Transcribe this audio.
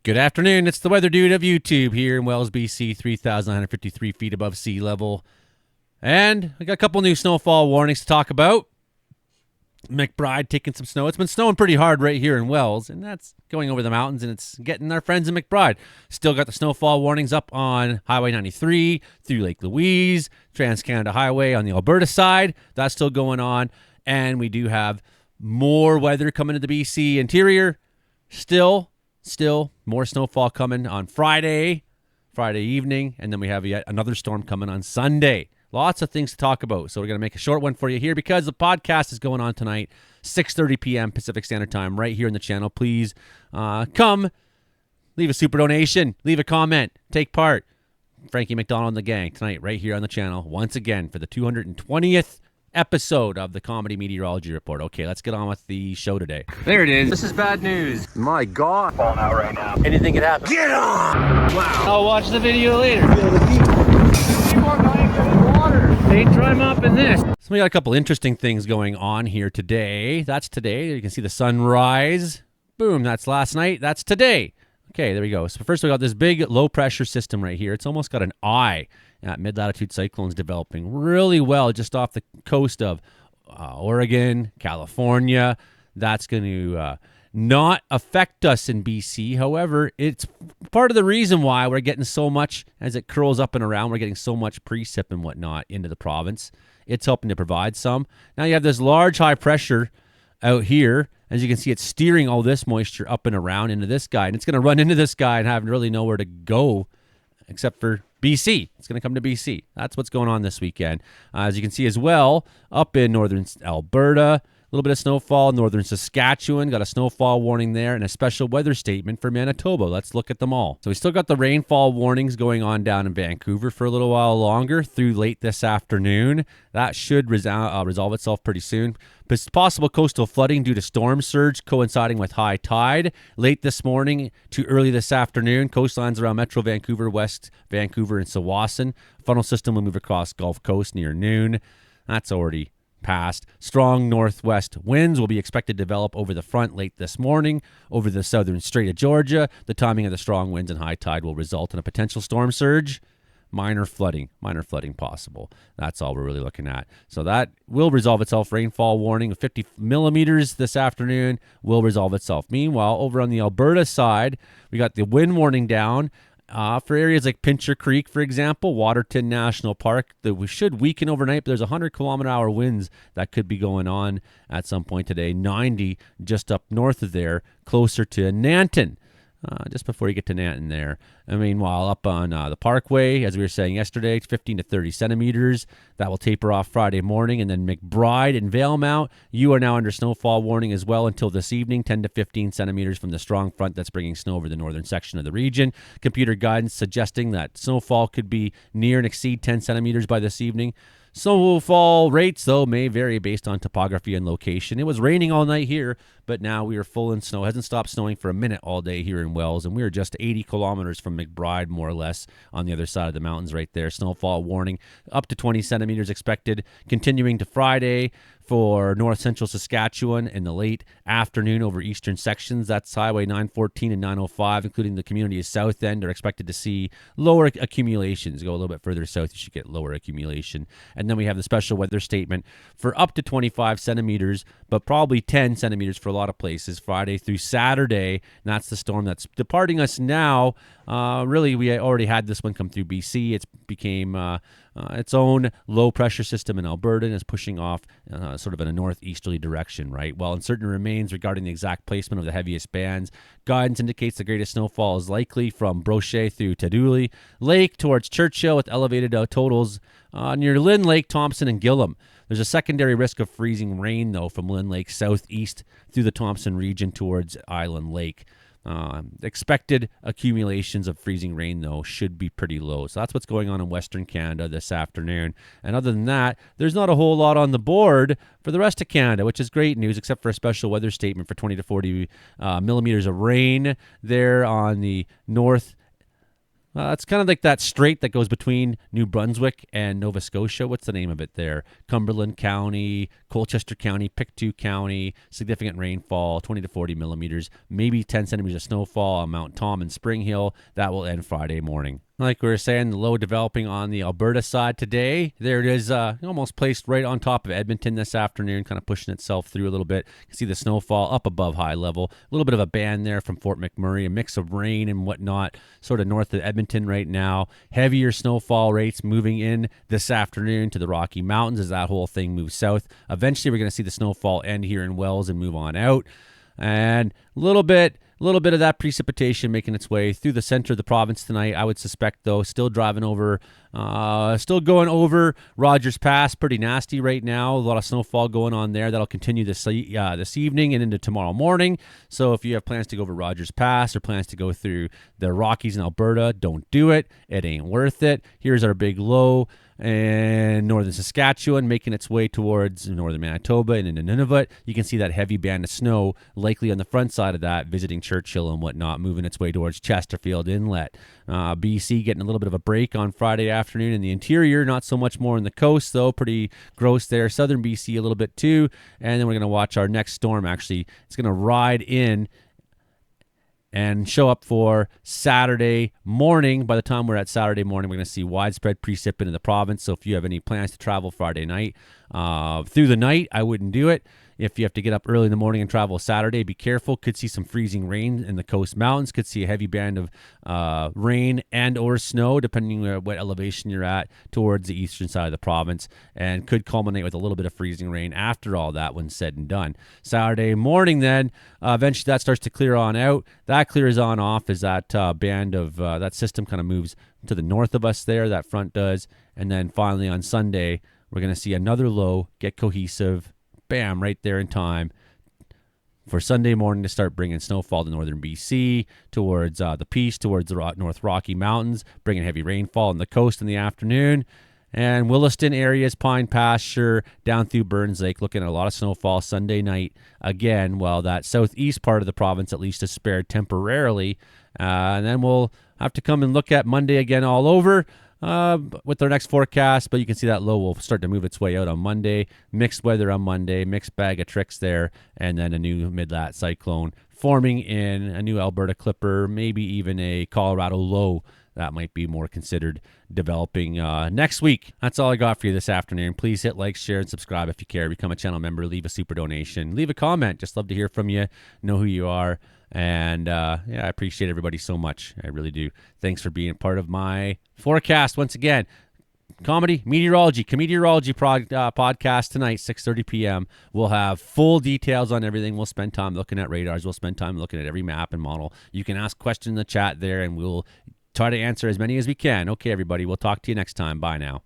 Good afternoon. It's the Weather Dude of YouTube here in Wells, BC, 3,953 feet above sea level. And we got a couple new snowfall warnings to talk about. McBride taking some snow. It's been snowing pretty hard right here in Wells, and that's going over the mountains, and it's getting our friends in McBride. Still got the snowfall warnings up on Highway 93 through Lake Louise, Trans-Canada Highway on the Alberta side. That's still going on. And we do have more weather coming to the BC interior. Still more snowfall coming on Friday evening, and then we have yet another storm coming on Sunday. Lots of things to talk about, so we're going to make a short one for you here because the podcast is going on tonight, 6:30 p.m. Pacific Standard Time, right here in the channel. Please come, leave a super donation, leave a comment, take part. Frankie McDonald and the gang tonight, right here on the channel, once again for the 220th episode of the Comedy Meteorology Report. Okay, let's get on with the show today. There it is. This is bad news. My God. Falling out right now. Anything could happen. Get on! Wow. I'll watch the video later. Water. They try mopping this. So we got a couple interesting things going on here today. That's today. You can see the sunrise. Boom, that's last night. That's today. Okay, there we go. So first we got this big low pressure system right here. It's almost got an eye. Mid-latitude cyclones developing really well just off the coast of Oregon, California. That's going to not affect us in BC. However, it's part of the reason why we're getting so much, as it curls up and around, we're getting so much precip and whatnot into the province. It's helping to provide some. Now you have this large high pressure out here. As you can see, it's steering all this moisture up and around into this guy. And it's going to run into this guy and have really nowhere to go except for BC. It's going to come to BC. That's what's going on this weekend. As you can see as well, up in northern Alberta, a little bit of snowfall. Northern Saskatchewan, got a snowfall warning there and a special weather statement for Manitoba. Let's look at them all. So we still got the rainfall warnings going on down in Vancouver for a little while longer through late this afternoon. That should resolve itself pretty soon. Possible coastal flooding due to storm surge coinciding with high tide. Late this morning to early this afternoon, coastlines around Metro Vancouver, West Vancouver, and Tsawwassen. Funnel system will move across Gulf Coast near noon. That's already passed. Strong northwest winds will be expected to develop over the front late this morning over the southern Strait of Georgia. The timing of the strong winds and high tide will result in a potential storm surge. Minor flooding possible. That's all we're really looking at. So that will resolve itself. Rainfall warning of 50 millimeters this afternoon will resolve itself. Meanwhile, over on the Alberta side, we got the wind warning down for areas like Pincher Creek, for example, Waterton National Park, that we should weaken overnight, but there's 100-kilometer-hour winds that could be going on at some point today. 90 just up north of there, closer to Nanton. Just before you get to Nanton there. Meanwhile, up on the Parkway, as we were saying yesterday, 15 to 30 centimeters. That will taper off Friday morning. And then McBride and Valemount, you are now under snowfall warning as well until this evening, 10 to 15 centimeters from the strong front that's bringing snow over the northern section of the region. Computer guidance suggesting that snowfall could be near and exceed 10 centimeters by this evening. Snowfall rates, though, may vary based on topography and location. It was raining all night here, but now we are full in snow. It hasn't stopped snowing for a minute all day here in Wells, and we are just 80 kilometers from McBride, more or less, on the other side of the mountains right there. Snowfall warning, up to 20 centimeters expected, continuing to Friday for north central Saskatchewan in the late afternoon over eastern sections. That's Highway 914 and 905, including the community's south end, are expected to see lower accumulations. Go a little bit further south, you should get lower accumulation. And then we have the special weather statement for up to 25 centimeters, but probably 10 centimeters for a lot of places, Friday through Saturday. And that's the storm that's departing us now. Really, we already had this one come through BC. It's became its own low pressure system in Alberta and is pushing off sort of in a northeasterly direction, right? While uncertain remains regarding the exact placement of the heaviest bands, guidance indicates the greatest snowfall is likely from Brochet through Tadoule Lake towards Churchill with elevated totals near Lynn Lake, Thompson, and Gillam. There's a secondary risk of freezing rain, though, from Lynn Lake southeast through the Thompson region towards Island Lake. Expected accumulations of freezing rain, though, should be pretty low. So that's what's going on in Western Canada this afternoon. And other than that, there's not a whole lot on the board for the rest of Canada, which is great news, except for a special weather statement for 20 to 40 millimeters of rain there on the north It's kind of like that strait that goes between New Brunswick and Nova Scotia. What's the name of it there? Cumberland County, Colchester County, Pictou County. Significant rainfall, 20 to 40 millimeters, maybe 10 centimeters of snowfall on Mount Tom and Spring Hill. That will end Friday morning. Like we were saying, the low developing on the Alberta side today. There it is, almost placed right on top of Edmonton this afternoon, kind of pushing itself through a little bit. You can see the snowfall up above high level. A little bit of a band there from Fort McMurray, a mix of rain and whatnot, sort of north of Edmonton right now. Heavier snowfall rates moving in this afternoon to the Rocky Mountains as that whole thing moves south. Eventually, we're going to see the snowfall end here in Wells and move on out. And a little bit of that precipitation making its way through the center of the province tonight. I would suspect, though, still going over Rogers Pass. Pretty nasty right now. A lot of snowfall going on there. That'll continue this evening and into tomorrow morning. So if you have plans to go over Rogers Pass or plans to go through the Rockies in Alberta, don't do it. It ain't worth it. Here's our big low. And northern Saskatchewan making its way towards northern Manitoba and into Nunavut. You can see that heavy band of snow likely on the front side of that, visiting Churchill and whatnot, moving its way towards Chesterfield Inlet. BC getting a little bit of a break on Friday afternoon in the interior, not so much more in the coast, though. Pretty gross there. Southern BC a little bit too. And then we're going to watch our next storm. Actually, it's going to ride in and show up for Saturday morning. By the time we're at Saturday morning, we're going to see widespread precip into the province. So if you have any plans to travel Friday night, through the night, I wouldn't do it. If you have to get up early in the morning and travel Saturday, be careful. Could see some freezing rain in the coast mountains. Could see a heavy band of rain and or snow, depending on what elevation you're at, towards the eastern side of the province, and could culminate with a little bit of freezing rain after all that when said and done. Saturday morning then, eventually that starts to clear on out. That clears on off as that band of that system kind of moves to the north of us there, that front does. And then finally on Sunday, we're going to see another low get cohesive. Bam, right there in time for Sunday morning to start bringing snowfall to northern BC, towards the Peace, towards the North Rocky Mountains, bringing heavy rainfall on the coast in the afternoon. And Williston areas, Pine Pasture, down through Burns Lake, looking at a lot of snowfall Sunday night. Again, while that southeast part of the province at least is spared temporarily. And then we'll have to come and look at Monday again all over. With our next forecast, but you can see that low will start to move its way out on Monday. Mixed weather on Monday, mixed bag of tricks there, and then a new mid-lat cyclone forming in, a new Alberta clipper, maybe even a Colorado low that might be more considered developing next week. That's all I got for you this afternoon. Please hit like, share, and subscribe if you care. Become a channel member, leave a super donation, leave a comment. Just love to hear from you, know who you are. And I appreciate everybody so much. I really do. Thanks for being part of my forecast once again. Meteorology podcast tonight, 6:30 p.m. We'll have full details on everything. We'll spend time looking at radars. We'll spend time looking at every map and model. You can ask questions in the chat there, and we'll try to answer as many as we can. Okay, everybody. We'll talk to you next time. Bye now.